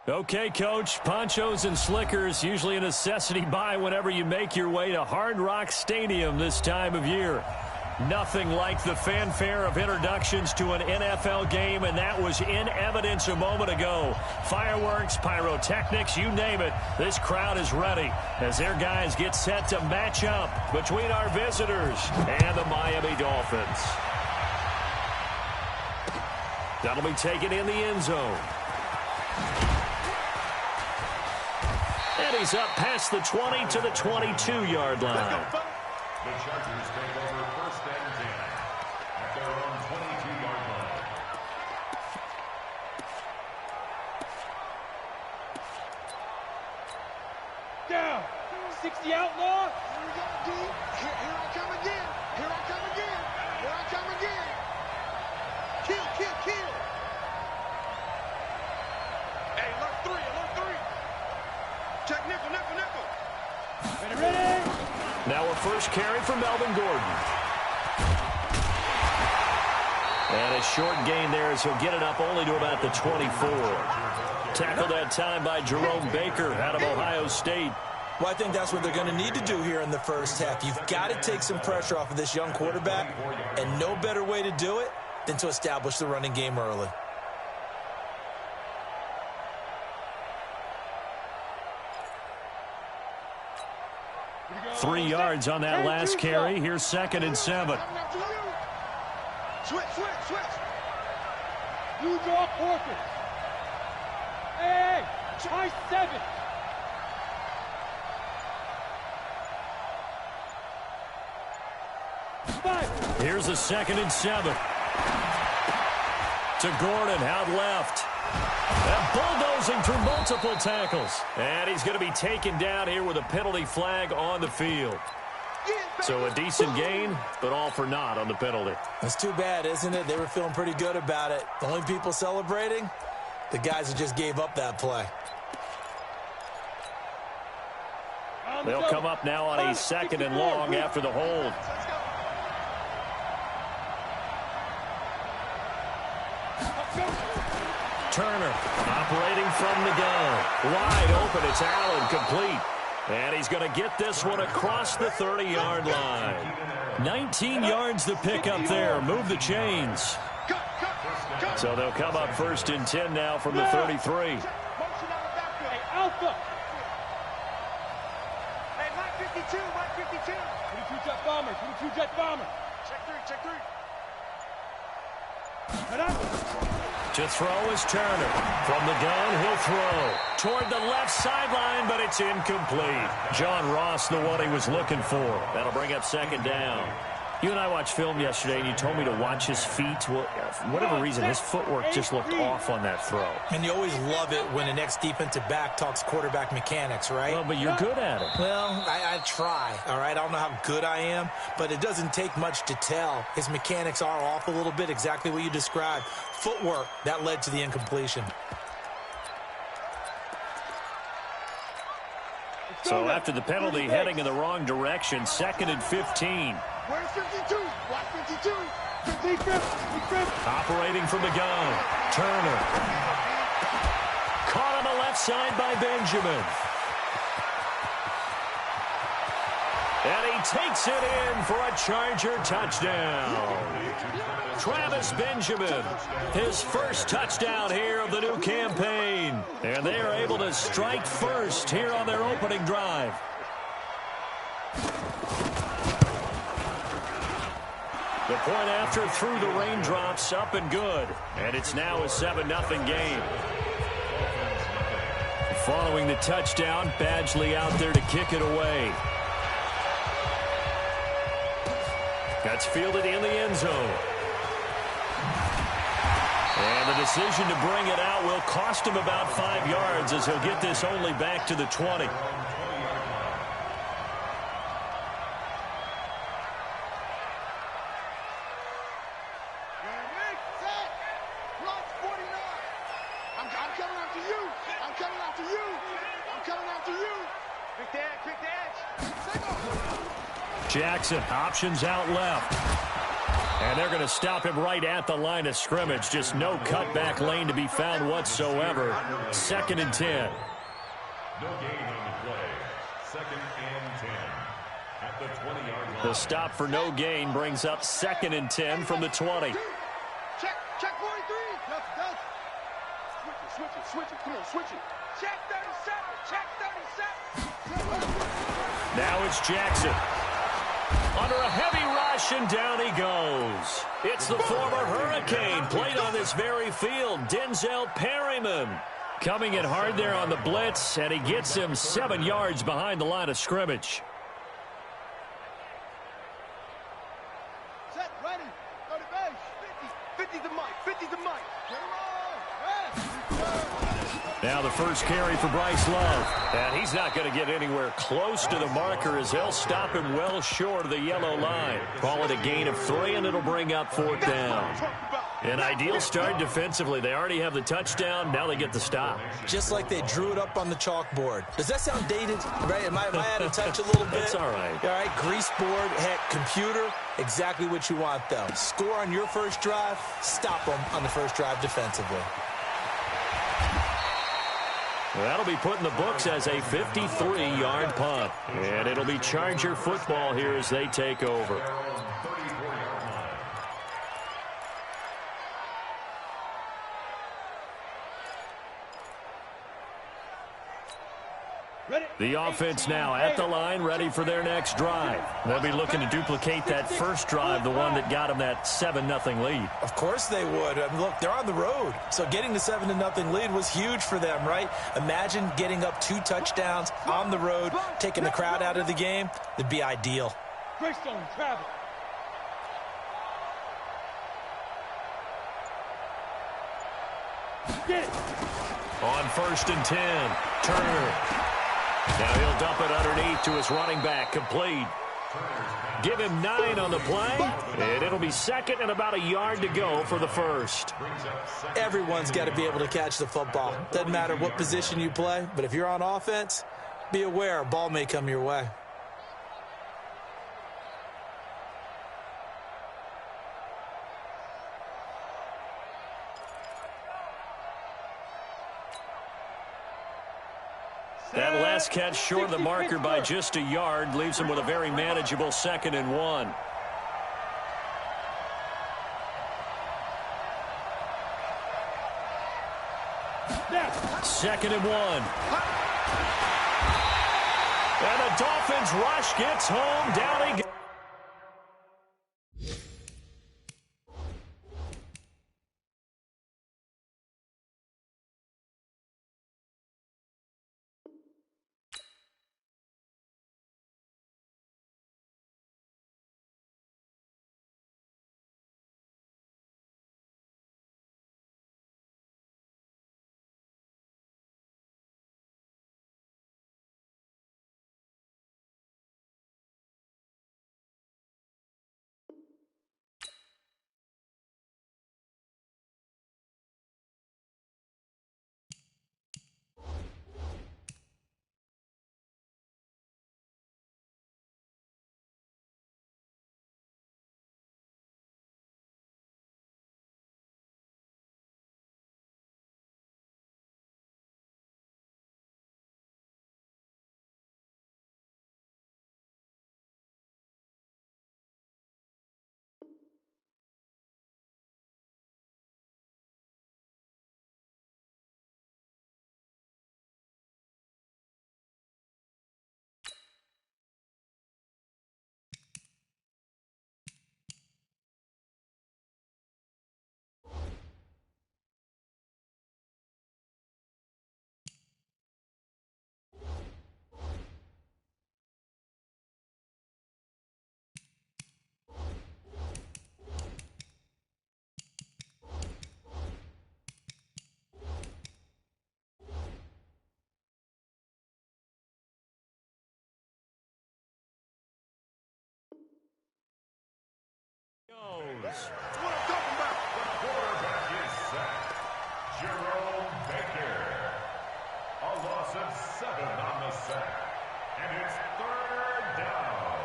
Okay, Coach, ponchos and slickers, usually a necessity buy whenever you make your way to Hard Rock Stadium this time of year. Nothing like the fanfare of introductions to an NFL game, and that was in evidence a moment ago. Fireworks, pyrotechnics, you name it, this crowd is ready as their guys get set to match up between our visitors and the Miami Dolphins. That'll be taken in the end zone. And he's up past the 20 to the 22-yard line. The Chargers take over first and 10 at their own 22-yard line. Down. 60 outlaw. Here we go, D. Here I come again. Here I come again. Here I come again. Kill, kill, kill. Hey, alert 3, alert 3. Check nickel, nickel, nickel. Ready, ready. Now a first carry for Melvin Gordon. And a short gain there as he'll get it up only to about the 24. Tackled that time by Jerome Baker out of Ohio State. Well, I think that's what they're going to need to do here in the first half. You've got to take some pressure off of this young quarterback, and no better way to do it than to establish the running game early. Three yards on that last carry. Here's 2nd and 7. Switch, switch, switch. You draw quarter. Hey, try 7. Here's a 2nd and 7. To Gordon, out left. And bulldozing through multiple tackles. And he's going to be taken down here with a penalty flag on the field. So a decent gain, but all for naught on the penalty. That's too bad, isn't it? They were feeling pretty good about it. The only people celebrating, the guys who just gave up that play. They'll come up now on a 2nd and long after the hold. Turner operating from the gun. Wide open. It's Allen, complete. And he's going to get this one across the 30-yard line. 19 yards to pick up there. Move the chains. So they'll come up 1st and 10 now from the 33. Alpha. Hey, Mike 52, Mike 52. 22 jet bomber, 22 jet bomber. Check 3, check 3. To throw is Turner. From the gun, he'll throw. Toward the left sideline, but it's incomplete. John Ross, the one he was looking for. That'll bring up 2nd down. You and I watched film yesterday, and you told me to watch his feet. Well, for whatever reason, his footwork just looked off on that throw. And you always love it when an ex-defensive back talks quarterback mechanics, right? Well, but you're good at it. Well, I try, all right? I don't know how good I am, but it doesn't take much to tell. His mechanics are off a little bit, exactly what you described. Footwork, that led to the incompletion. So after the penalty, heading in the wrong direction, 2nd and 15. Where's 52? Watch 52. Operating from the gun. Turner. Caught on the left side by Benjamin. And he takes it in for a Charger touchdown. Travis Benjamin, his first touchdown here of the new campaign. And they are able to strike first here on their opening drive. The point after through the raindrops, up and good. And it's now a 7-0 game. Following the touchdown, Badgley out there to kick it away. That's fielded in the end zone. And the decision to bring it out will cost him about 5 yards as he'll get this only back to the 20. Jackson, options out left. And they're going to stop him right at the line of scrimmage. Just no cutback lane to be found whatsoever. 2nd and 10. No gain on the play. 2nd and 10. At the 20-yard line. The stop for no gain brings up 2nd and 10 from the 20. Check 43. Switch it. Come on, switch it. Check 37. Now it's Jackson. Under a heavy rush, and down he goes. It's the former Hurricane, played on this very field, Denzel Perryman. Coming in hard there on the blitz, and he gets him 7 yards behind the line of scrimmage. Set, ready. Go to base. 50 the mic. 50 the mic. Get him on. Now the first carry for Bryce Love. And he's not going to get anywhere close to the marker as they'll stop him well short of the yellow line. Call it a gain of 3, and it'll bring up 4th down. An ideal start defensively. They already have the touchdown. Now they get the stop. Just like they drew it up on the chalkboard. Does that sound dated? Right? Am I out of touch a little bit? That's all right. All right, grease board, heck, computer, exactly what you want, though. Score on your first drive, stop them on the first drive defensively. That'll be put in the books as a 53-yard punt. And it'll be Charger football here as they take over. The offense now at the line, ready for their next drive. They'll be looking to duplicate that first drive, the one that got them that 7-0 lead. Of course they would. I mean, look, they're on the road. So getting the 7-0 lead was huge for them, right? Imagine getting up 2 touchdowns on the road, taking the crowd out of the game. It'd be ideal. Greystone, travel. Get it. On 1st and 10, Turner. Now he'll dump it underneath to his running back, complete. Give him 9 on the play, and it'll be 2nd and about a yard to go for the first. Everyone's got to be able to catch the football. Doesn't matter what position you play, but if you're on offense, be aware a ball may come your way. That last catch short of the marker by just a yard leaves him with a very manageable 2nd and 1. Now. 2nd and 1. And the Dolphins rush gets home. Down he goes. That's what I'm talking about. The quarterback is sacked. Jerome Baker. A loss of 7 on the sack. And it's 3rd down.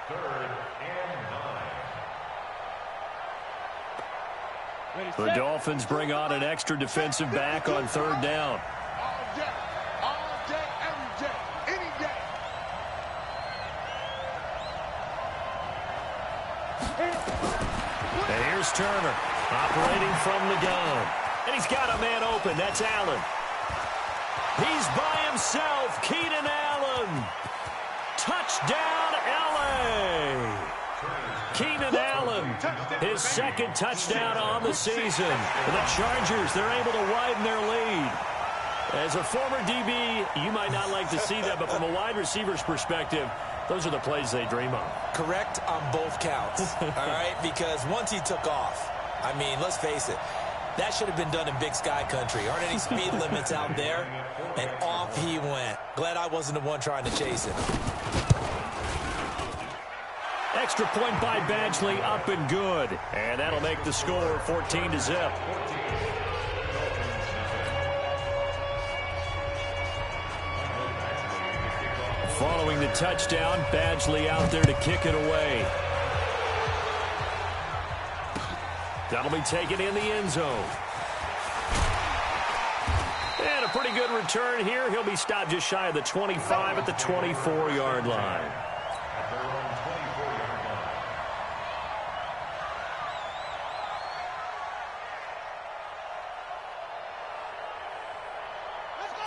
3rd and 9. The Dolphins bring on an extra defensive back on third down. All day, every day, any day. And here's Turner operating from the gun. And he's got a man open. That's Allen. He's by himself. Keenan Allen. Touchdown, L.A. Keenan Allen, his second touchdown on the season. And the Chargers, they're able to widen their lead. As a former DB, you might not like to see that, but from a wide receiver's perspective, those are the plays they dream of. Correct on both counts, all right? Because once he took off, I mean, let's face it, that should have been done in Big Sky country. Aren't any speed limits out there? And off he went. Glad I wasn't the one trying to chase him. Extra point by Badgley, up and good. And that'll make the score 14-0. Following the touchdown, Badgley out there to kick it away. That'll be taken in the end zone. And a pretty good return here. He'll be stopped just shy of the 25 at the 24-yard line.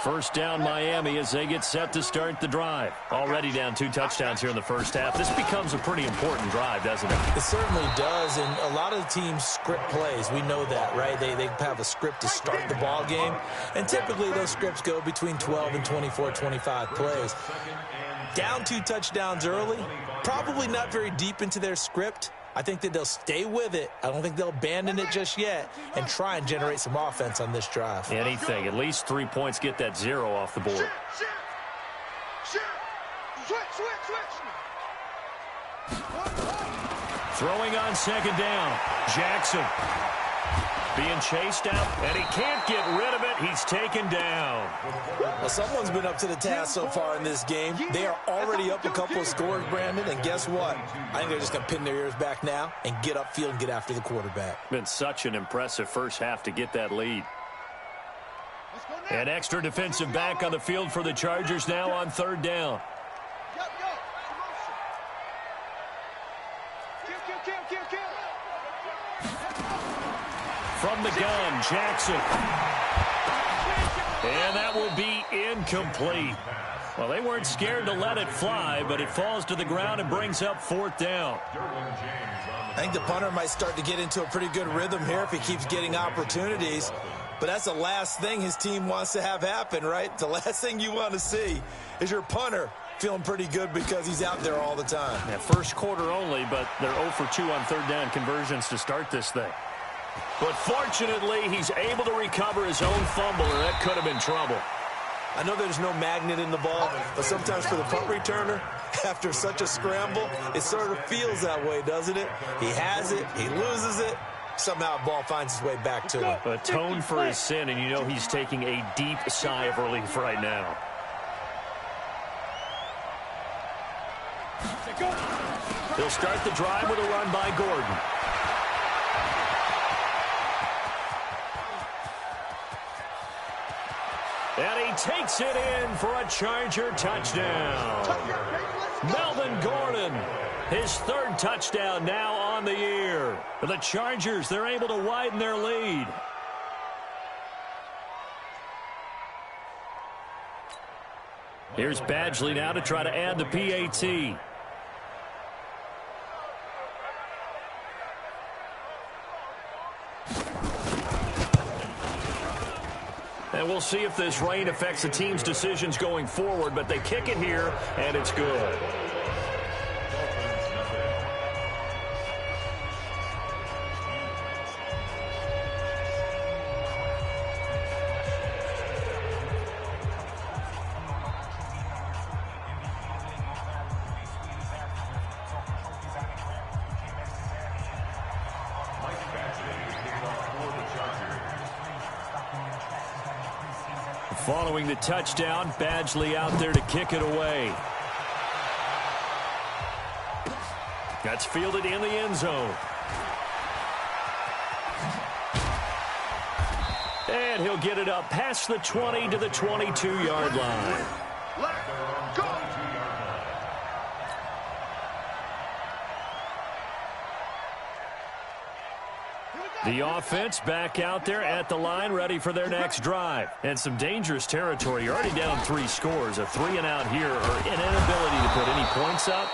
First down, Miami, as they get set to start the drive. Already down 2 touchdowns here in the first half. This becomes a pretty important drive, doesn't it? It certainly does, and a lot of the teams script plays. We know that, right? They have a script to start the ball game, and typically those scripts go between 12 and 24, 25 plays. Down 2 touchdowns early, probably not very deep into their script. I think that they'll stay with it. I don't think they'll abandon it just yet and try and generate some offense on this drive. Anything. At least 3 points, get that 0 off the board. Throwing on second down. Jackson being chased out, and he can't get rid of it. He's taken down. Well, someone's been up to the task so far in this game. They are already up a couple of scores, Brandon, and guess what? I think they're just going to pin their ears back now and get upfield and get after the quarterback. Been such an impressive first half to get that lead. An extra defensive back on the field for the Chargers now on third down. From the gun, Jackson. And that will be incomplete. Well, they weren't scared to let it fly, but it falls to the ground and brings up fourth down. I think the punter might start to get into a pretty good rhythm here if he keeps getting opportunities. But that's the last thing his team wants to have happen, right? The last thing you want to see is your punter feeling pretty good because he's out there all the time. Yeah, first quarter only, but they're 0 for 2 on third down conversions to start this thing. But fortunately, he's able to recover his own fumble, and that could have been trouble. I know there's no magnet in the ball, but sometimes for the punt returner, after such a scramble, it sort of feels that way, doesn't it? He has it, he loses it, somehow the ball finds its way back to him. Atone for his sin, and you know he's taking a deep sigh of relief right now. He'll start the drive with a run by Gordon. And he takes it in for a Charger touchdown. Melvin Gordon, his third touchdown now on the year. For the Chargers, they're able to widen their lead. Here's Badgley now to try to add the PAT. And we'll see if this rain affects the team's decisions going forward, but they kick it here, and it's good. Following the touchdown, Badgley out there to kick it away. That's fielded in the end zone. And he'll get it up past the 20 to the 22-yard line. Go! The offense back out there at the line, ready for their next drive. And some dangerous territory. You're already down 3 scores. A 3-and-out here, or an inability to put any points up.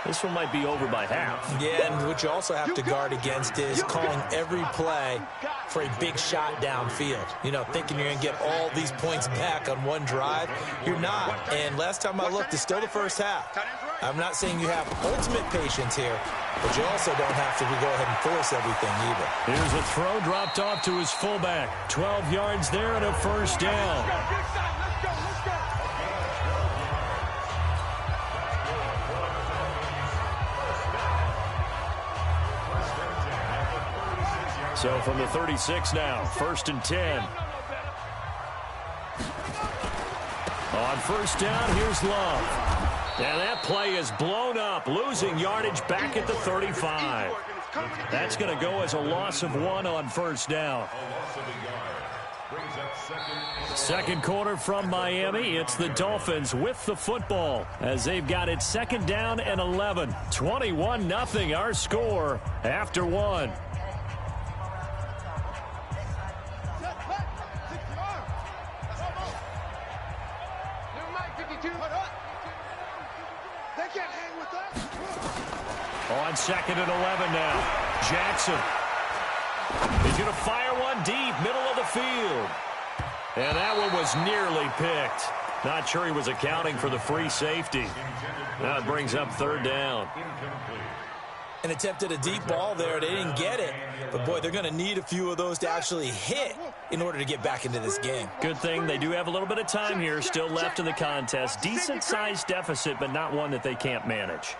This one might be over by half. Yeah, and what you also have to guard against is calling every play for a big shot downfield. You know, thinking you're going to get all these points back on one drive. You're not. And last time I looked, it's still the first half. I'm not saying you have ultimate patience here, but you also don't have to go ahead and force everything either. Here's a throw dropped off to his fullback. 12 yards there and a first down. So from the 36 now, 1st and 10. On first down, here's Love. And that play is blown up, losing yardage back at the 35. That's going to go as a loss of 1 on first down. Second quarter from Miami. It's the Dolphins with the football as they've got it 2nd down and 11. 21-0 our score after 1. On 2nd and 11 now. Jackson. He's going to fire one deep, middle of the field. And that one was nearly picked. Not sure he was accounting for the free safety. Now it brings up 3rd down. And attempted a deep ball there. They didn't get it. But, boy, they're going to need a few of those to actually hit in order to get back into this game. Good thing they do have a little bit of time here still left in the contest. Decent-sized deficit, but not one that they can't manage.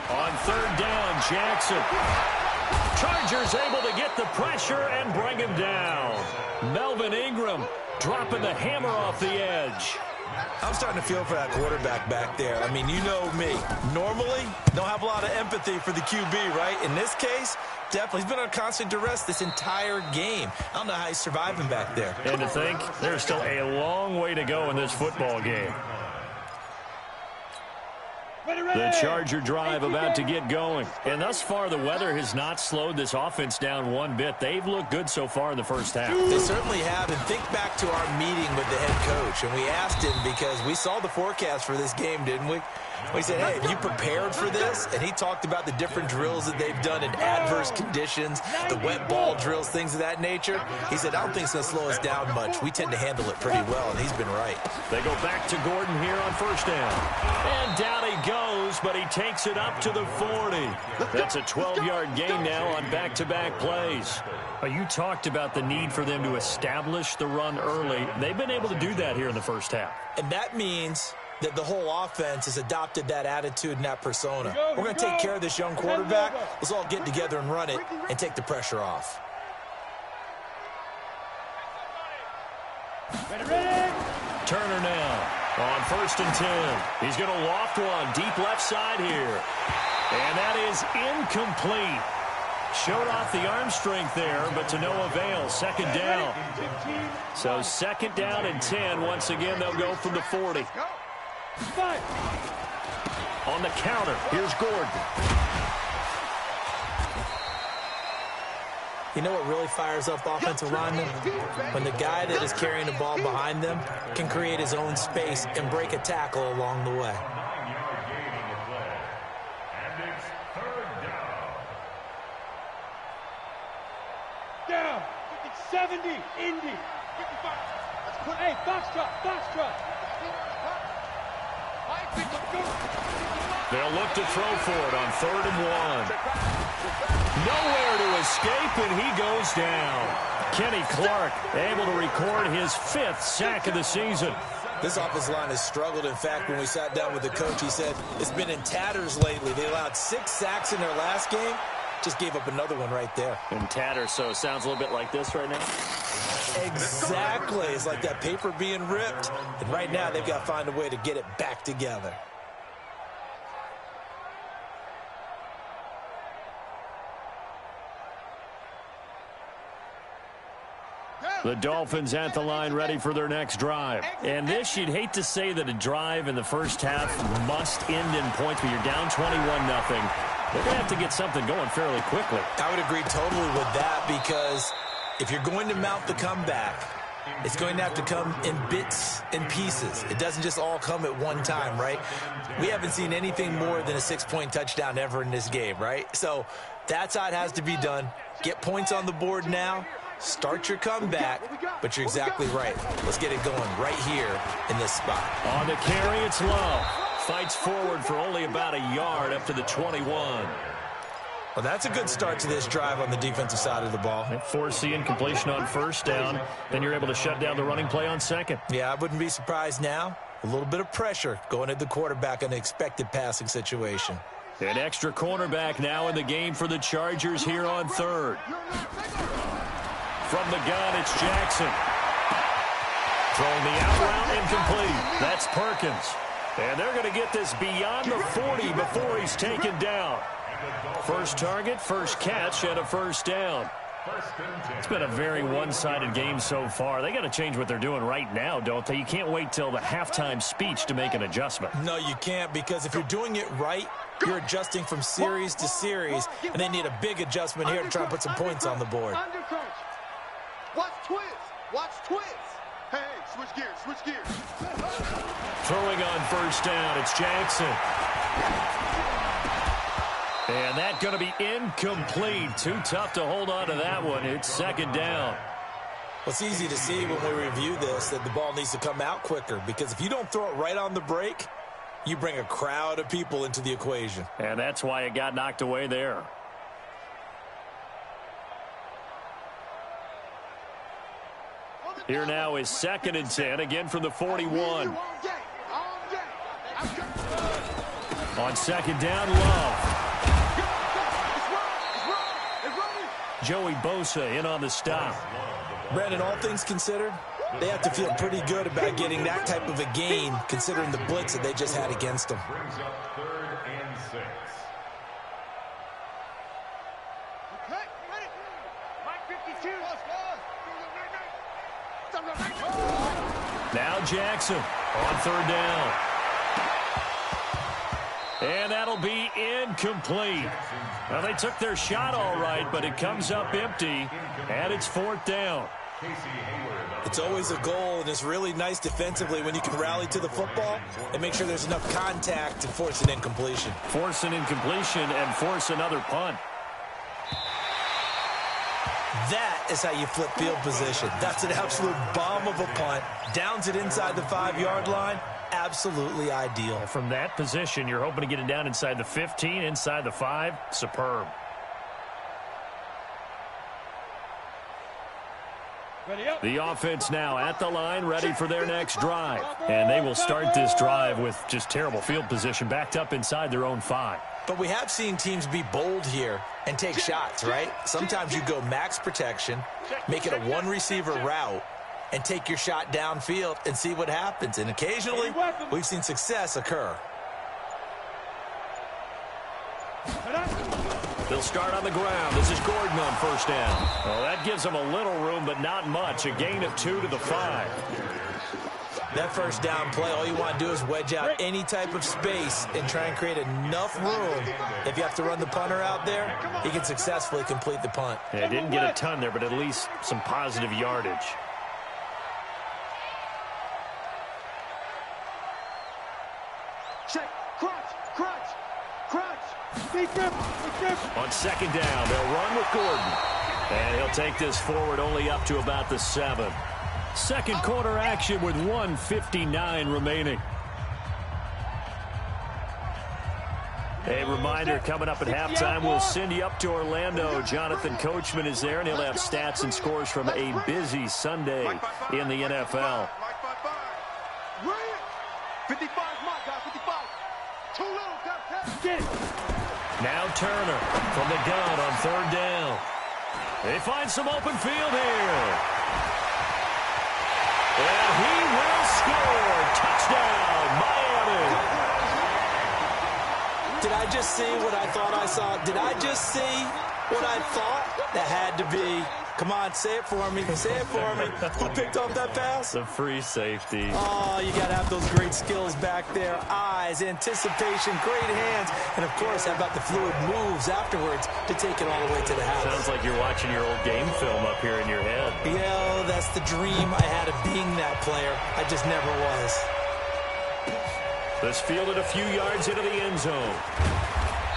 On 3rd down, Jackson. Chargers able to get the pressure and bring him down. Melvin Ingram dropping the hammer off the edge. I'm starting to feel for that quarterback back there. I mean, you know me. Normally, don't have a lot of empathy for the QB, right? In this case, definitely. He's been on constant duress this entire game. I don't know how he's surviving back there. And to think, there's still a long way to go in this football game. The Charger drive about to get going. And thus far, the weather has not slowed this offense down one bit. They've looked good so far in the first half. They certainly have. And think back to our meeting with the head coach. And we asked him because we saw the forecast for this game, didn't we? We said, hey, have you prepared for this? And he talked about the different drills that they've done in adverse conditions, the wet ball drills, things of that nature. He said, I don't think it's going to slow us down much. We tend to handle it pretty well, and he's been right. They go back to Gordon here on first down. And down he goes, but he takes it up to the 40. That's a 12-yard gain now on back-to-back plays. You talked about the need for them to establish the run early. They've been able to do that here in the first half. And that means that the whole offense has adopted that attitude and that persona. We're going to take care of this young quarterback. Let's all get together and run it and take the pressure off. Turner now on 1st and 10. He's going to loft one deep left side here. And that is incomplete. Showed off the arm strength there, but to no avail. 2nd down. So 2nd down and 10. Once again, they'll go from the 40. On the counter, here's Gordon. You know what really fires up offensive linemen? When the guy that is carrying the ball behind them can create his own space and break a tackle along the way. And it's 3rd down. Down. 70. Indy. 55. Hey, foxtrot. They'll look to throw for it on 3rd and 1. Nowhere to escape, and he goes down. Kenny Clark able to record his 5th sack of the season. This offensive line has struggled. In fact, when we sat down with the coach, he said it's been in tatters lately. They allowed 6 sacks in their last game. Just gave up another one right there. In tatters, so it sounds a little bit like this right now. Exactly. It's like that paper being ripped. And right now, they've got to find a way to get it back together. The Dolphins at the line ready for their next drive. And this, you'd hate to say that a drive in the first half must end in points, but you're down 21-0. They're going to have to get something going fairly quickly. I would agree totally with that, because if you're going to mount the comeback, it's going to have to come in bits and pieces. It doesn't just all come at one time, right? We haven't seen anything more than a 6-point touchdown ever in this game, right? So that's how it has to be done. Get points on the board now. Start your comeback, but you're exactly right. Let's get it going right here in this spot. On the carry, it's Love. Fights forward for only about a yard up to the 21. Well, that's a good start to this drive on the defensive side of the ball. Force the incompletion on first down. Then you're able to shut down the running play on second. Yeah, I wouldn't be surprised now. A little bit of pressure going at the quarterback in an expected passing situation. An extra cornerback now in the game for the Chargers here on third. From the gun, it's Jackson. Throwing the out route, incomplete. That's Perkins. And they're going to get this beyond the 40 before he's taken down. First target, first catch, and a first down. It's been a very one-sided game so far. They got to change what they're doing right now, don't they? You can't wait till the halftime speech to make an adjustment. No, you can't, because if you're doing it right, you're adjusting from series to series, and they need a big adjustment here to try and put some points on the board. Watch twist. Watch twist. Hey, switch gears. Switch gears. Throwing on first down, it's Jackson. And that's going to be incomplete. Too tough to hold on to that one. It's second down. Well, it's easy to see when we review this that the ball needs to come out quicker, because if you don't throw it right on the break, you bring a crowd of people into the equation. And that's why it got knocked away there. Here now is 2nd and 10, again from the 41. On second down, Love. Joey Bosa in on the stop. Brandon, all things considered, they have to feel pretty good about getting that type of a gain, considering the blitz that they just had against them. Brings up 3rd and 6. Okay, ready. Mike 52. Now Jackson on 3rd down. And that'll be incomplete. Well, they took their shot all right, but it comes up empty, and it's 4th down. It's always a goal, and it's really nice defensively when you can rally to the football and make sure there's enough contact to force an incompletion. Force an incompletion and force another punt. That is how you flip field position. That's an absolute bomb of a punt. Downs it inside the 5-yard line. Absolutely ideal. From that position, you're hoping to get it down inside the 15, inside the 5. Superb. The offense now at the line, ready for their next drive. And they will start this drive with just terrible field position, backed up inside their own 5. But we have seen teams be bold here and take shots, right? Sometimes you go max protection, make it a one-receiver route, and take your shot downfield and see what happens. And occasionally, we've seen success occur. They'll start on the ground. This is Gordon on first down. Well, that gives them a little room, but not much. A gain of 2 to the 5. That first down play, all you want to do is wedge out any type of space and try and create enough room. If you have to run the punter out there, he can successfully complete the punt. Yeah, didn't get a ton there, but at least some positive yardage. Check, crunch. On second down, they'll run with Gordon. And he'll take this forward only up to about the 7. Second quarter action with 1:59 remaining. A reminder, coming up at halftime, we'll send you up to Orlando. Jonathan Coachman is there, and he'll have stats and scores from a busy Sunday in the NFL. 55, my guy, 55. Too little, get it. Now Turner from the gun on 3rd down. They find some open field here. And he will score. Touchdown, Miami. Did I just see what I thought I saw? Did I just see What I thought, that had to be. Come on, say it for me. Say it for me. Who picked off that pass? The free safety. Oh, you got to have those great skills back there. Eyes, anticipation, great hands. And, of course, how about the fluid moves afterwards to take it all the way to the house? Sounds like you're watching your old game film up here in your head. Yeah, that's the dream I had of being that player. I just never was. This fielded a few yards into the end zone.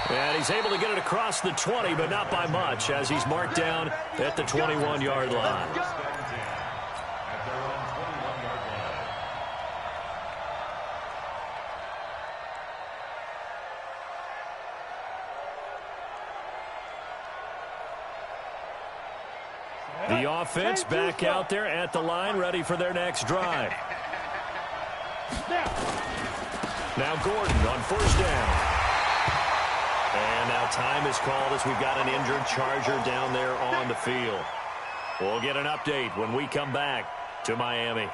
And he's able to get it across the 20, but not by much, as he's marked down at the 21-yard line. The offense back out there at the line, ready for their next drive. Now Gordon on first down. And now time is called as we've got an injured Charger down there on the field. We'll get an update when we come back to Miami.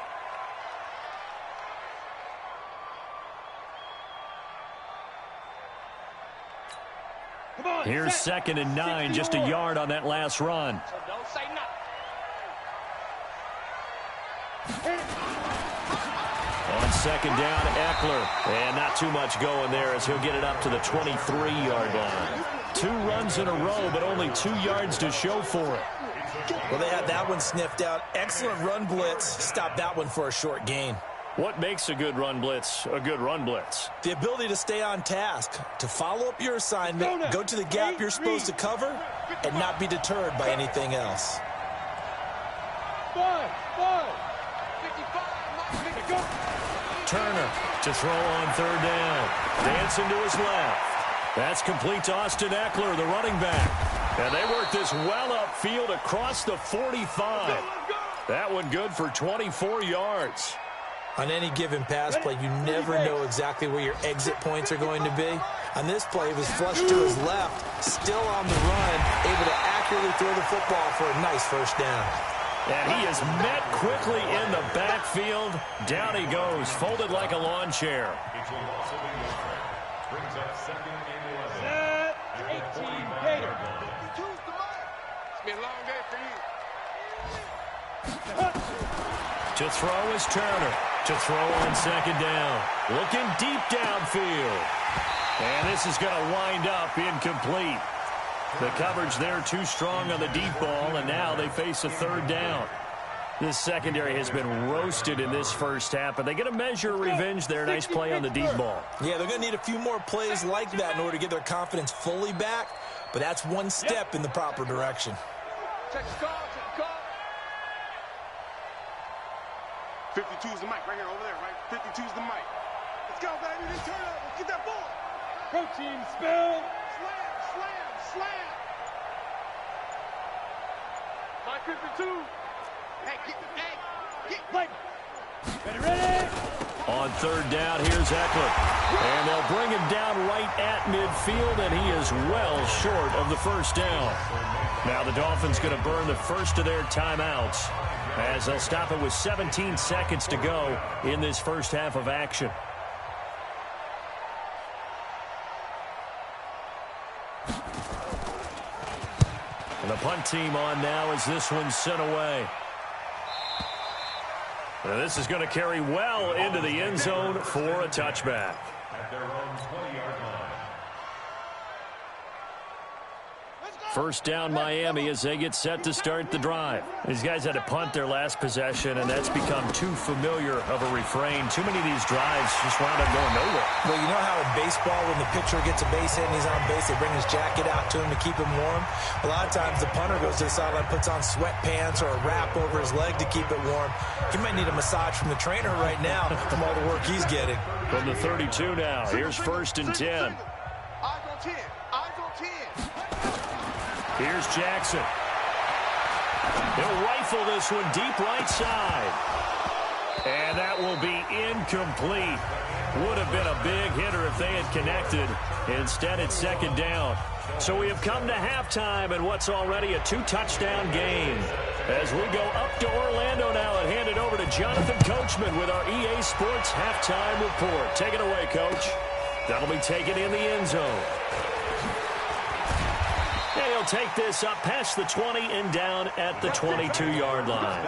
Here's 2nd and 9, just a yard on that last run. Don't say nothing. On 2nd down, Eckler. And not too much going there as he'll get it up to the 23-yard line. 2 runs in a row, but only 2 yards to show for it. Well, they had that one sniffed out. Excellent run blitz. Stopped that one for a short gain. What makes a good run blitz a good run blitz? The ability to stay on task, to follow up your assignment, go to the gap you're supposed to cover, and not be deterred by anything else. 5, 55, go. Turner to throw on 3rd down. Dancing to his left. That's complete to Austin Eckler, the running back. And they work this well upfield across the 45. That one good for 24 yards. On any given pass play, you never know exactly where your exit points are going to be. On this play, it was flushed to his left, still on the run, able to accurately throw the football for a nice first down. And he is met quickly in the backfield. Down he goes, folded like a lawn chair. It will also be Wilfred. Brings up 2nd and 11. Set, 18, Gator. It's been a long day for you. To throw is Turner. To throw on 2nd down. Looking deep downfield. And this is going to wind up incomplete. The coverage there too strong on the deep ball, and now they face a 3rd down. This secondary has been roasted in this first half, but they get a measure of revenge there. Nice play on the deep ball. Yeah, they're going to need a few more plays like that in order to get their confidence fully back, but that's one step in the proper direction. Check the call, check the call. 52 is the mic right here, over there, right? 52 is the mic. Let's go, baby. Let's turn up. Let's get that ball. Protein spill. Slam, slam, slam. My 52. Hey, get. Play. Ready. On 3rd down, here's Eckler. And they'll bring him down right at midfield, and he is well short of the first down. Now the Dolphins going to burn the first of their timeouts as they'll stop it with 17 seconds to go in this first half of action. And the punt team on now as this one's sent away. And this is going to carry well into the end zone for a touchback. At their own 20-yard line. First down Miami as they get set to start the drive. These guys had to punt their last possession, and that's become too familiar of a refrain. Too many of these drives just wound up going nowhere. Well, you know how in baseball when the pitcher gets a base hit and he's on base, they bring his jacket out to him to keep him warm? A lot of times the punter goes to the sideline, puts on sweatpants or a wrap over his leg to keep it warm. He might need a massage from the trainer right now from all the work he's getting. From the 32 now, here's 1st and 10. Eyes on 10. Eyes on 10. Here's Jackson. He'll rifle this one deep right side. And that will be incomplete. Would have been a big hitter if they had connected. Instead, it's 2nd down. So we have come to halftime in what's already a 2-touchdown game. As we go up to Orlando now and hand it over to Jonathan Coachman with our EA Sports halftime report. Take it away, Coach. That'll be taken in the end zone. And he'll take this up past the 20 and down at the 22-yard line.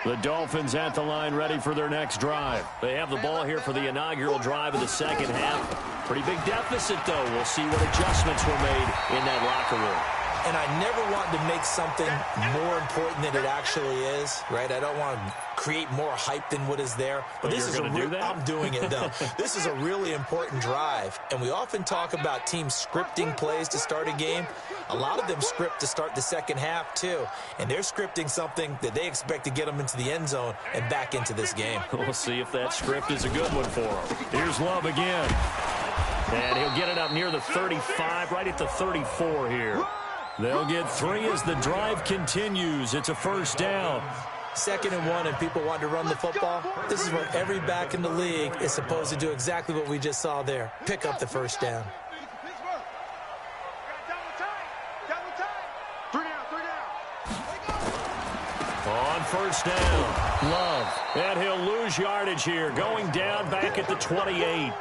The Dolphins at the line, ready for their next drive. They have the ball here for the inaugural drive of the second half. Pretty big deficit, though. We'll see what adjustments were made in that locker room. And I never want to make something more important than it actually is, right? I don't want to create more hype than what is there. But this is I'm doing it, though. This is a really important drive. And we often talk about teams scripting plays to start a game. A lot of them script to start the second half, too. And they're scripting something that they expect to get them into the end zone and back into this game. We'll see if that script is a good one for them. Here's Love again. And he'll get it up near the 35, right at the 34 here. They'll get 3 as the drive continues. It's a first down. 2nd and 1, and people want to run the football. This is what every back in the league is supposed to do, exactly what we just saw there. Pick up the first down. On first down, Love. And he'll lose yardage here, going down back at the 28.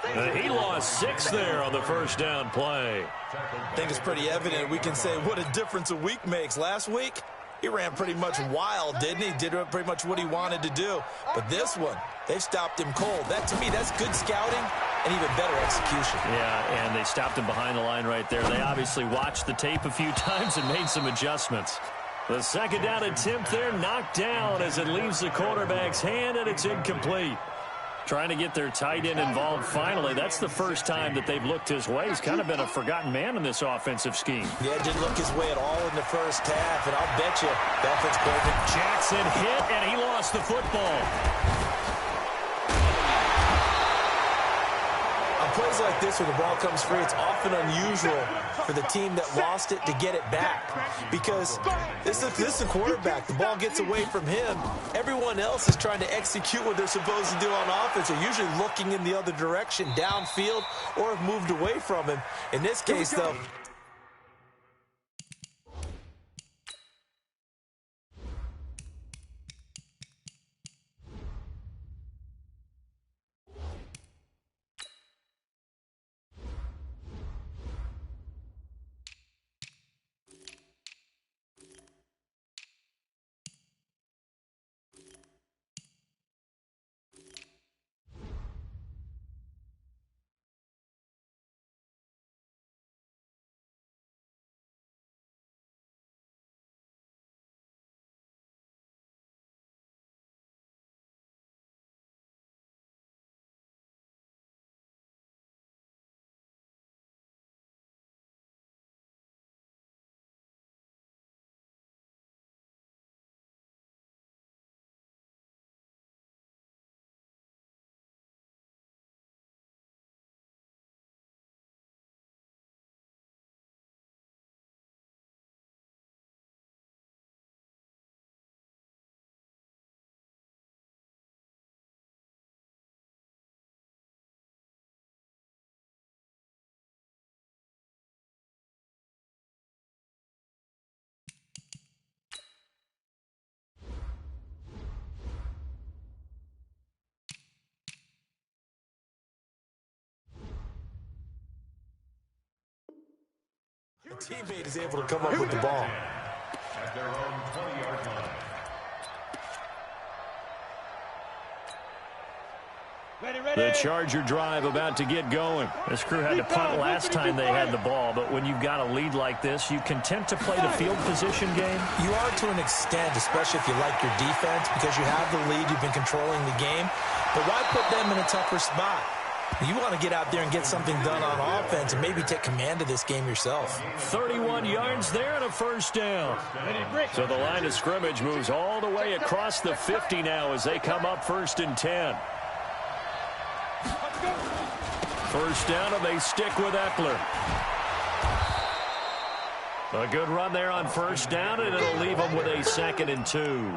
And he lost 6 there on the first down play. I think it's pretty evident. We can say what a difference a week makes. Last week, he ran pretty much wild, didn't he? Did pretty much what he wanted to do. But this one, they've stopped him cold. That, to me, that's good scouting and even better execution. Yeah, and they stopped him behind the line right there. They obviously watched the tape a few times and made some adjustments. The second down attempt there knocked down as it leaves the quarterback's hand, and it's incomplete. Trying to get their tight end involved finally. That's the first time that they've looked his way. He's kind of been a forgotten man in this offensive scheme. Yeah, didn't look his way at all in the first half, and I'll bet you Dolphins coordinator Jackson hit, and he lost the football. On plays like this where the ball comes free, it's often unusual for the team that lost it to get it back, because this is a quarterback. The ball gets away from him. Everyone else is trying to execute what they're supposed to do on offense. They're usually looking in the other direction, downfield, or have moved away from him. In this case, though, a teammate is able to come up with the ball. At their own 20-yard line. The Charger drive about to get going. This crew had to punt last time they had the ball, but when you've got a lead like this, you content to play the field position game? You are to an extent, especially if you like your defense, because you have the lead, you've been controlling the game. But why put them in a tougher spot? You want to get out there and get something done on offense and maybe take command of this game yourself. 31 yards there and a first down. So the line of scrimmage moves all the way across the 50 now as they come up 1st and 10. First down, and they stick with Eckler. A good run there on first down, and it'll leave them with a 2nd and 2.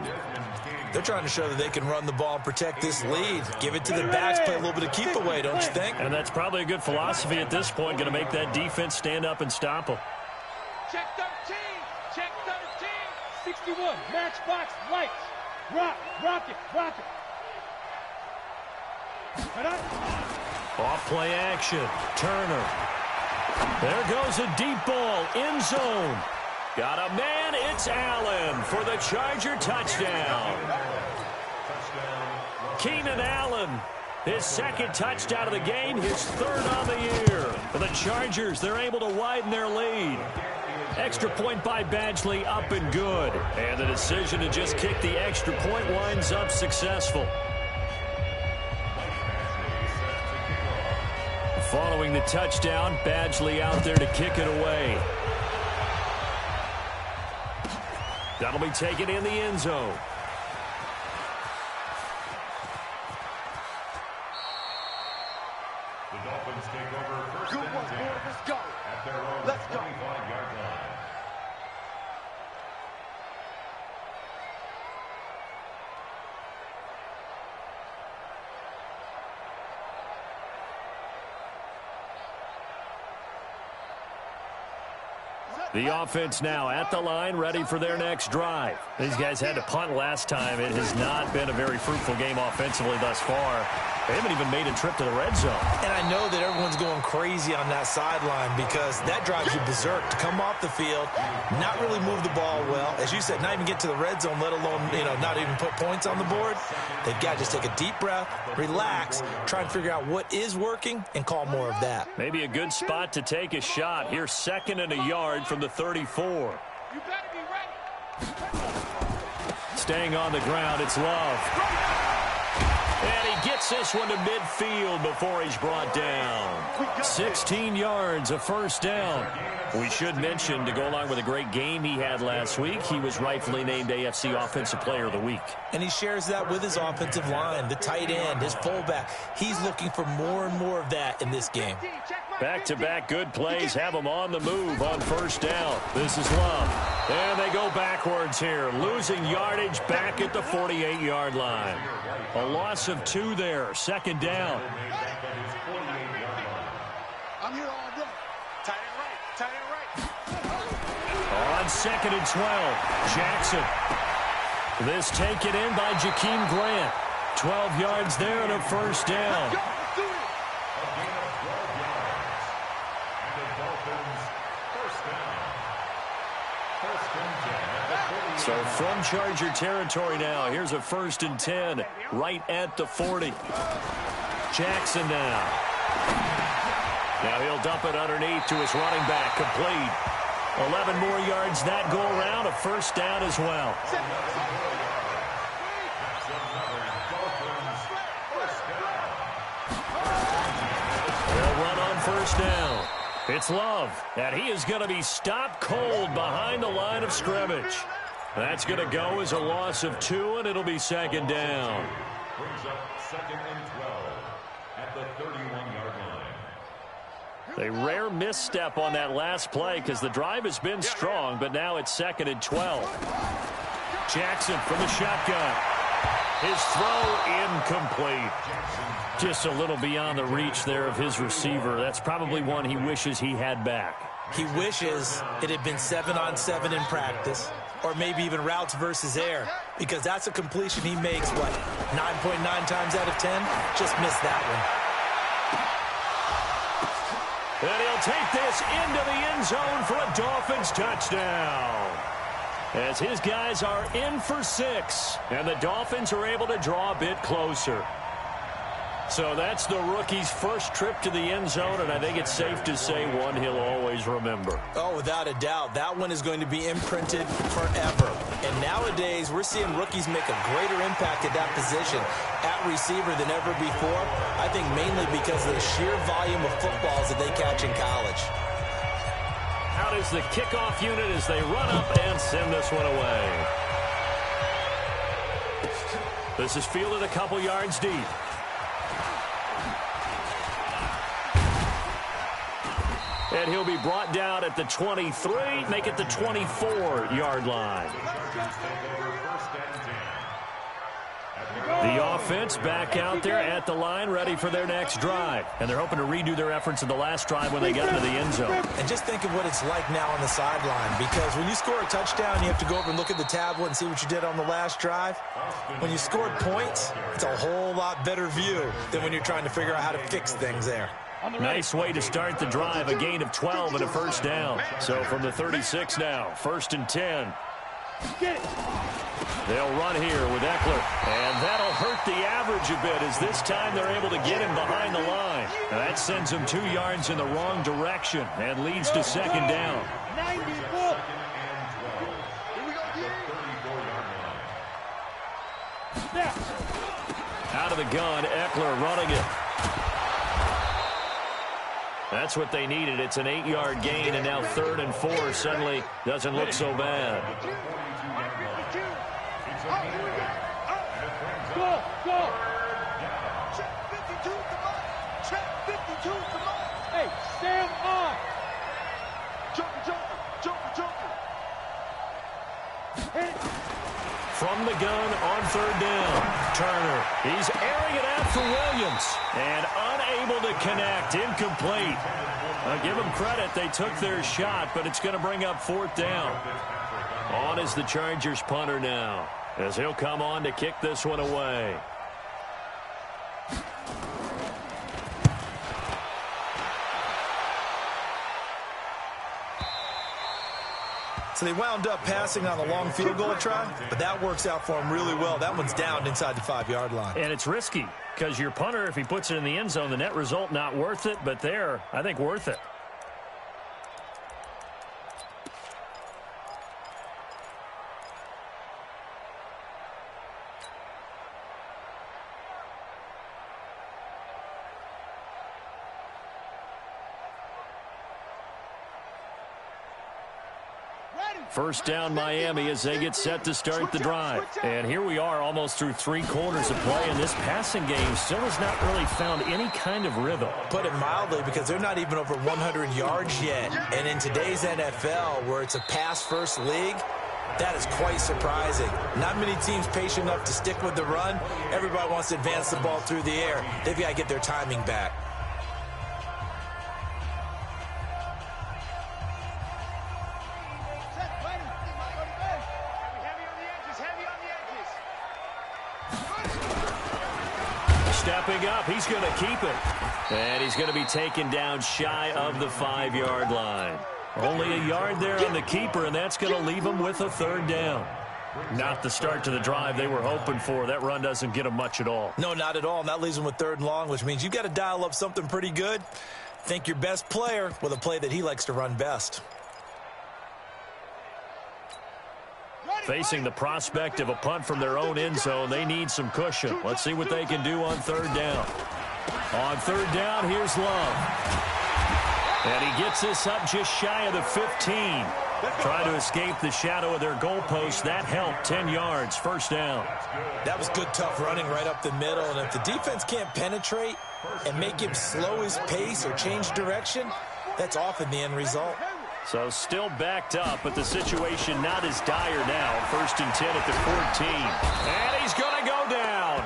They're trying to show that they can run the ball and protect this lead. Give it to the backs, play a little bit of keep away, don't you think? And that's probably a good philosophy at this point, going to make that defense stand up and stop them. Check 13. Check 13. 61. Matchbox lights. Rock it. Off play action. Turner. There goes a deep ball. End zone. Got a man. It's Allen for the Charger touchdown. Keenan Allen, his second touchdown of the game, his third on the year. For the Chargers, they're able to widen their lead. Extra point by Badgley, up and good. And the decision to just kick the extra point winds up successful. Following the touchdown, Badgley out there to kick it away. That'll be taken in the end zone. The Dolphins take over first Good and one, 10 boy. Let's go. at their own Let's go. 25-yard line. The offense now at the line, ready for their next drive. These guys had to punt last time. It has not been a very fruitful game offensively thus far. They haven't even made a trip to the red zone. And I know that everyone's going crazy on that sideline because that drives you berserk to come off the field, not really move the ball well. As you said, not even get to the red zone, let alone, not even put points on the board. They've got to just take a deep breath, relax, try and figure out what is working, and call more of that. Maybe a good spot to take a shot. Here's 2nd and a yard from the 34. You better be ready. Staying on the ground, it's Love. And he gets this one to midfield before he's brought down. 16 yards, a first down. We should mention, to go along with a great game he had last week, he was rightfully named AFC Offensive Player of the Week. And he shares that with his offensive line, the tight end, his fullback. He's looking for more and more of that in this game. Back-to-back good plays have him on the move on first down. This is Love. And they go backwards here, losing yardage back at the 48-yard line. A loss of 2 there, 2nd down. I'm here all day. Tight end right. Tight end right. On 2nd and 12, Jackson. This taken in by Jakeem Grant. 12 yards there and a first down. Let's do it. A gain of 12 yards. And the Dolphins first down. First and 10 at the 48. So from Charger territory now, here's a 1st and 10 right at the 40. Jackson now. Now he'll dump it underneath to his running back, complete. 11 more yards that go around, a first down as well. That's another Dolphins first down. They'll run on first down. It's Love, and he is going to be stopped cold behind the line of scrimmage. That's going to go as a loss of 2, and it'll be 2nd down. Brings up 2nd and 12 at the 31-yard line. A rare misstep on that last play because the drive has been strong, but now it's 2nd and 12. Jackson from the shotgun. His throw incomplete. Just a little beyond the reach there of his receiver. That's probably one he wishes he had back. He wishes it had been 7-on-7 in practice, or maybe even routes versus air, because that's a completion he makes, 9.9 times out of 10? Just missed that one. And he'll take this into the end zone for a Dolphins touchdown. As his guys are in for 6, and the Dolphins are able to draw a bit closer. So that's the rookie's first trip to the end zone, and I think it's safe to say one he'll always remember. Oh, without a doubt. That one is going to be imprinted forever. And nowadays, we're seeing rookies make a greater impact at that position at receiver than ever before. I think mainly because of the sheer volume of footballs that they catch in college. Out is the kickoff unit as they run up and send this one away. This is fielded a couple yards deep. And he'll be brought down at the 23, make it the 24-yard line. The offense back out there at the line, ready for their next drive. And they're hoping to redo their efforts in the last drive when they got into the end zone. And just think of what it's like now on the sideline, because when you score a touchdown, you have to go over and look at the tablet and see what you did on the last drive. When you scored points, it's a whole lot better view than when you're trying to figure out how to fix things there. Nice way to start the drive, a gain of 12 and a first down. So from the 36 now, 1st and 10. They'll run here with Eckler, and that'll hurt the average a bit as this time they're able to get him behind the line. Now that sends him 2 yards in the wrong direction and leads to 2nd down. 94. Out of the gun, Eckler running it. That's what they needed. It's an 8-yard gain, and now 3rd and 4 suddenly doesn't look so bad. Go, go. Check 52 to Mike. Check 52 to Mike. Hey, stand on. Jumper. Hit it. From the gun on 3rd down, Turner. He's airing it out for Williams, and unable to connect, incomplete. I'll give them credit. They took their shot, but it's going to bring up 4th down. On is the Chargers punter now, as he'll come on to kick this one away. So they wound up passing on a long field goal try, but that works out for them really well. That one's down inside the 5-yard line. And it's risky because your punter, if he puts it in the end zone, the net result not worth it, but there, I think worth it. First down, Miami, as they get set to start the drive. And here we are almost through 3 quarters of play, and this passing game still has not really found any kind of rhythm. Put it mildly, because they're not even over 100 yards yet. And in today's NFL, where it's a pass-first league, that is quite surprising. Not many teams patient enough to stick with the run. Everybody wants to advance the ball through the air. They've got to get their timing back. Stepping up, he's going to keep it. And he's going to be taken down shy of the 5-yard line. Only a yard there on the keeper, and that's going to leave him with a 3rd down. Not the start to the drive they were hoping for. That run doesn't get them much at all. No, not at all. And that leaves them with 3rd and long, which means you've got to dial up something pretty good. Think your best player with a play that he likes to run best. Facing the prospect of a punt from their own end zone, they need some cushion. Let's see what they can do on 3rd down. On 3rd down, here's Love. And he gets this up just shy of the 15. Trying to escape the shadow of their goalpost. That helped. 10 yards, 1st down. That was good, tough running right up the middle. And if the defense can't penetrate and make him slow his pace or change direction, that's often the end result. So still backed up, but the situation not as dire now. 1st and 10 at the 14. And he's going to go down.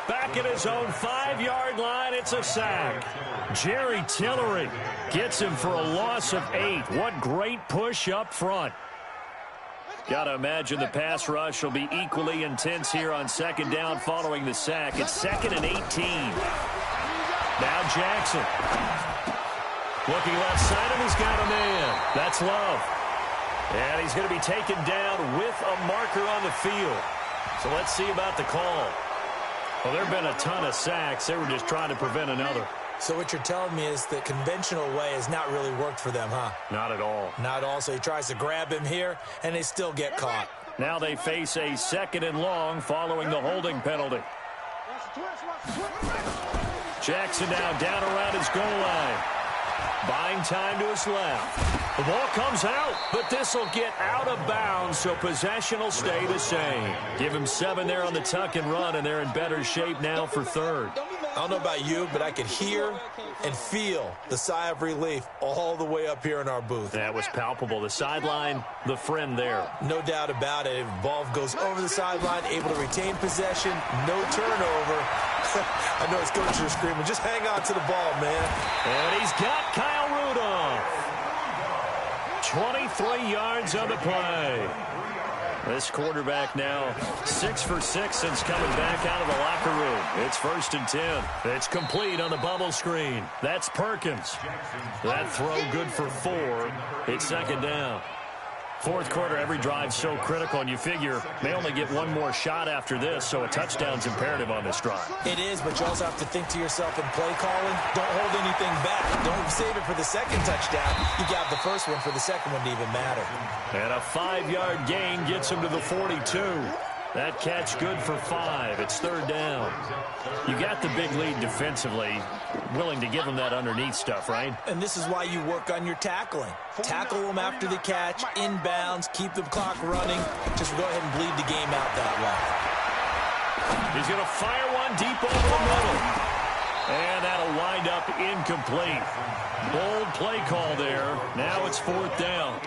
Back at his own 5-yard line, it's a sack. Jerry Tillery gets him for a loss of 8. What great push up front. Got to imagine the pass rush will be equally intense here on 2nd down following the sack. It's 2nd and 18. Now Jackson. Looking left side, and he's got a man. That's Love. And he's going to be taken down with a marker on the field. So let's see about the call. Well, there have been a ton of sacks. They were just trying to prevent another. So what you're telling me is the conventional way has not really worked for them, huh? Not at all. Not at all. So he tries to grab him here, and they still get caught. Now they face a 2nd and long following the holding penalty. Jackson now down around his goal line. Buying time to his left. The ball comes out, but this will get out of bounds, so possession will stay the same. Give him 7 there on the tuck and run, and they're in better shape now for 3rd. I don't know about you, but I could hear and feel the sigh of relief all the way up here in our booth. That was palpable. The sideline, the friend there. No doubt about it. Ball goes over the sideline, able to retain possession, no turnover. I know his coaches are screaming, just hang on to the ball, man. And he's got Kyle Rudolph. 23 yards on the play. This quarterback now 6 for 6 since coming back out of the locker room. It's 1st and 10. It's complete on the bubble screen. That's Perkins. That throw good for 4. It's 2nd down. 4th quarter, every drive so critical, and you figure they only get one more shot after this, so a touchdown's imperative on this drive. It is, but you also have to think to yourself in play calling, don't hold anything back. Don't save it for the second touchdown. You got the first one for the second one to even matter. And a 5-yard gain gets him to the 42. That catch good for 5. It's 3rd down. You got the big lead defensively, willing to give them that underneath stuff, right? And this is why you work on your tackling. Tackle them after the catch, inbounds, keep the clock running. Just go ahead and bleed the game out that way. He's going to fire one deep over the middle. And that'll wind up incomplete. Bold play call there. Now it's 4th down.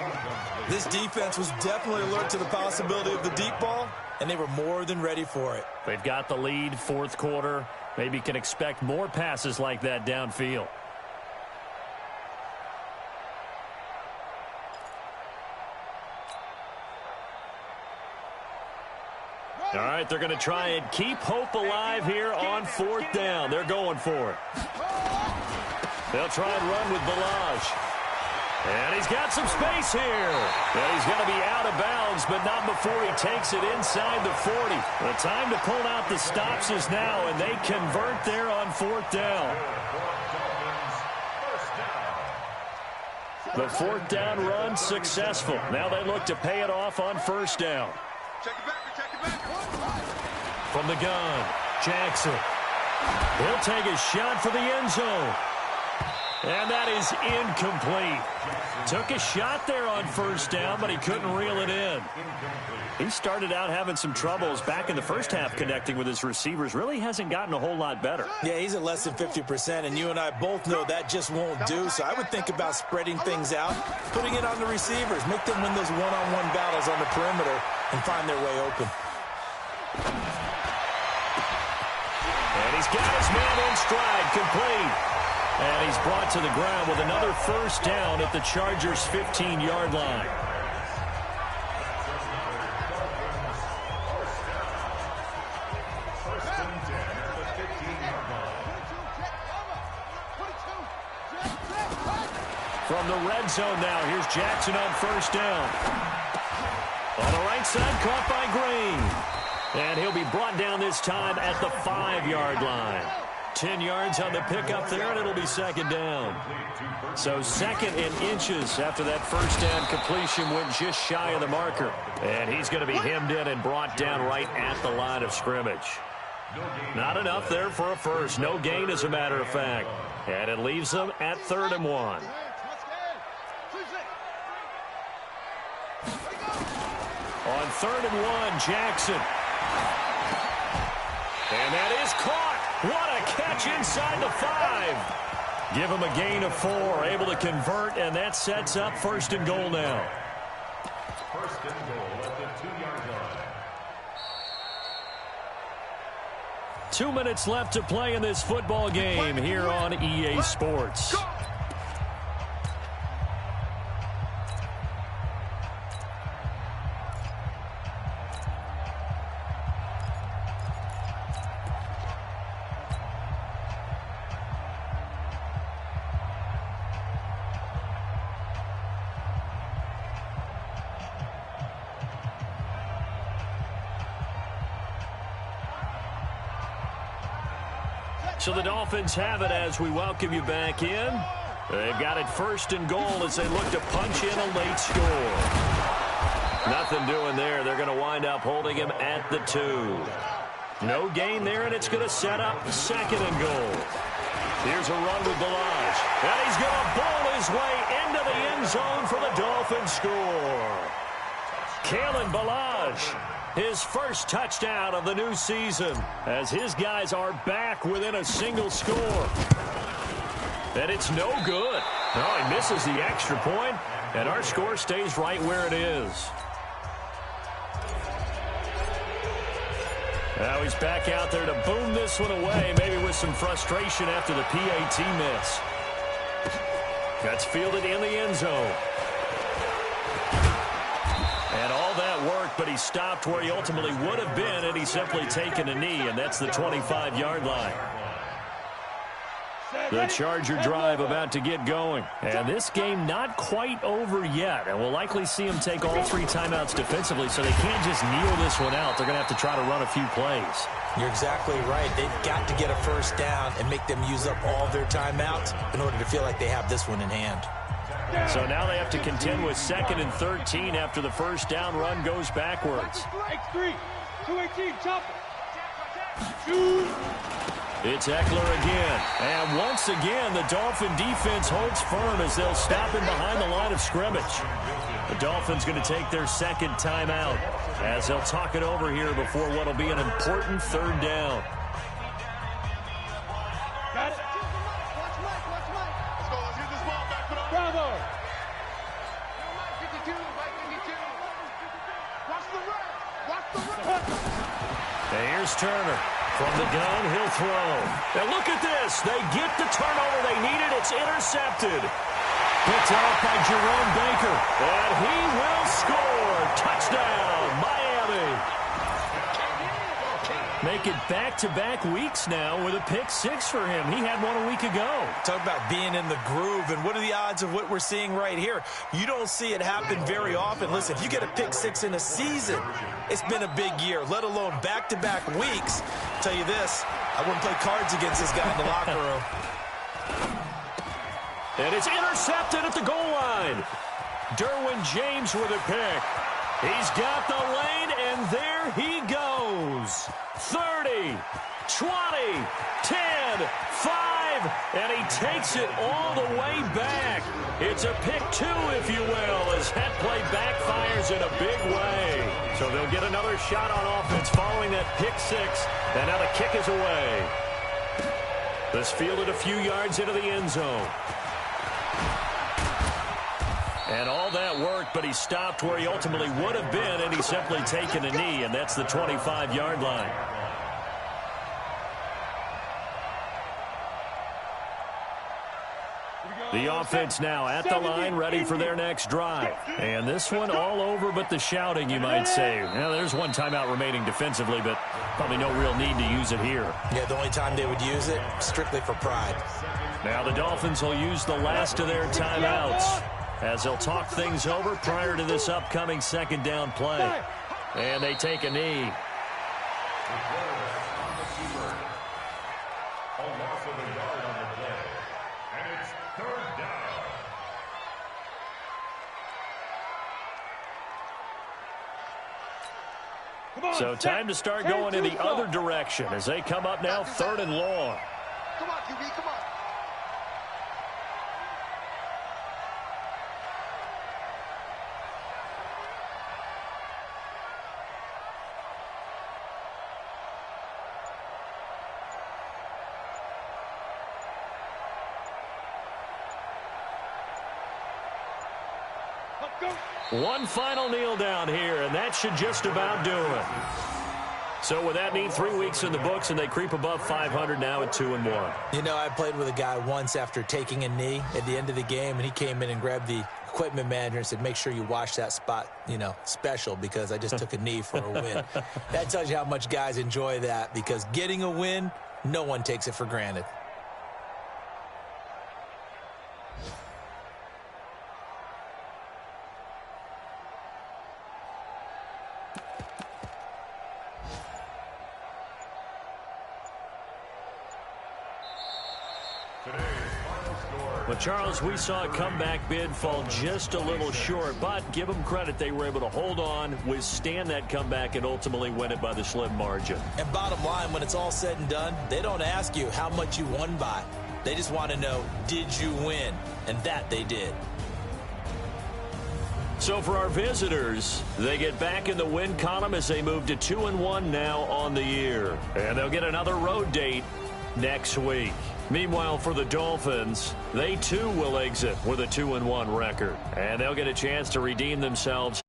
This defense was definitely alert to the possibility of the deep ball, and they were more than ready for it. They've got the lead, 4th quarter. Maybe can expect more passes like that downfield. All right, they're going to try and keep hope alive here on 4th down. They're going for it. They'll try and run with Balaj. And he's got some space here. And he's going to be out of bounds, but not before he takes it inside the 40. The time to pull out the stops is now, and they convert there on 4th down. The 4th down run successful. Now they look to pay it off on 1st down. From the gun, Jackson. He'll take a shot for the end zone. And that is incomplete. Took a shot there on 1st down, but he couldn't reel it in. He started out having some troubles back in the first half connecting with his receivers. Really hasn't gotten a whole lot better. Yeah, he's at less than 50%, and you and I both know that just won't do. So I would think about spreading things out, putting it on the receivers, make them win those one-on-one battles on the perimeter and find their way open. And he's got his man in stride, complete. And he's brought to the ground with another 1st down at the Chargers' 15-yard line. From the red zone now, here's Jackson on 1st down. On the right side, caught by Green. And he'll be brought down this time at the 5-yard line. 10 yards on the pickup there, and it'll be 2nd down. So 2nd and inches after that 1st down completion went just shy of the marker. And he's going to be hemmed in and brought down right at the line of scrimmage. Not enough there for a first. No gain, as a matter of fact. And it leaves them at 3rd and 1. On 3rd and 1, Jackson. And that is caught. What a catch inside the 5. Give him a gain of 4. Able to convert, and that sets up 1st and goal now. 1st and goal at the 2-yard line. 2 minutes left to play in this football game here on EA Sports. So the Dolphins have it as we welcome you back in. They've got it 1st and goal as they look to punch in a late score. Nothing doing there. They're going to wind up holding him at the 2. No gain there, and it's going to set up 2nd and goal. Here's a run with Balaj. And he's going to bowl his way into the end zone for the Dolphins score. Kalen Balaj. his first touchdown of the new season, as his guys are back within a single score. And it's no good. No, he misses the extra point, and our score stays right where it is. Now he's back out there to boom this one away, maybe with some frustration after the PAT miss. That's fielded in the end zone. And all that worked, but he stopped where he ultimately would have been had he simply taken a knee, and that's the 25-yard line. The Charger drive about to get going. And this game not quite over yet. And we'll likely see them take all 3 timeouts defensively, so they can't just kneel this one out. They're going to have to try to run a few plays. You're exactly right. They've got to get a first down and make them use up all their timeouts in order to feel like they have this one in hand. So now they have to contend with 2nd and 13 after the first down run goes backwards. X3, 218, chopper. Shoot. It's Eckler again. And once again, the Dolphin defense holds firm as they'll stop him behind the line of scrimmage. The Dolphins going to take their 2nd timeout as they'll talk it over here before what will be an important 3rd down. Got it. Watch Mike. Let's go. Let's get this ball back. Put on. Bravo. 52, Mike 52. Watch the run. And here's Turner. From the gun, he'll throw. And look at this. They get the turnover they needed. It's intercepted. Picked off by Jerome Baker. And he will score. Touchdown, Miami. Make it back-to-back weeks now with a pick 6 for him. He had one a week ago. Talk about being in the groove, and what are the odds of what we're seeing right here? You don't see it happen very often. Listen, if you get a pick 6 in a season, it's been a big year, let alone back-to-back weeks. I'll tell you this, I wouldn't play cards against this guy in the locker room. And it's intercepted at the goal line. Derwin James with a pick. He's got the lane, and there he goes. 30, 20, 10, 5, and he takes it all the way back. It's a pick 2, if you will, as that play backfires in a big way. So they'll get another shot on offense following that pick 6, and now the kick is away. This fielded a few yards into the end zone. And all that worked, but he stopped where he ultimately would have been, and he's simply taken a knee, and that's the 25-yard line. The offense now at the line, ready for their next drive. And this one all over but the shouting, you might say. Now, there's one timeout remaining defensively, but probably no real need to use it here. Yeah, the only time they would use it, strictly for pride. Now the Dolphins will use the last of their timeouts as they'll talk things over prior to this upcoming 2nd down play. And they take a knee. So time to start going in the other direction as they come up now 3rd and long. Come on, QB, come on. One final kneel down here, and that should just about do it. So with that neat 3 weeks in the books, and they creep above 500 now at 2-1. You know, I played with a guy once after taking a knee at the end of the game, and he came in and grabbed the equipment manager and said, make sure you wash that spot, special, because I just took a knee for a win. That tells you how much guys enjoy that, because getting a win, no one takes it for granted. Well, Charles, we saw a comeback bid fall just a little short, but give them credit. They were able to hold on, withstand that comeback, and ultimately win it by the slim margin. And bottom line, when it's all said and done, they don't ask you how much you won by. They just want to know, did you win? And that they did. So for our visitors, they get back in the win column as they move to 2-1 now on the year. And they'll get another road date next week. Meanwhile, for the Dolphins, they too will exit with a 2-1 record. And they'll get a chance to redeem themselves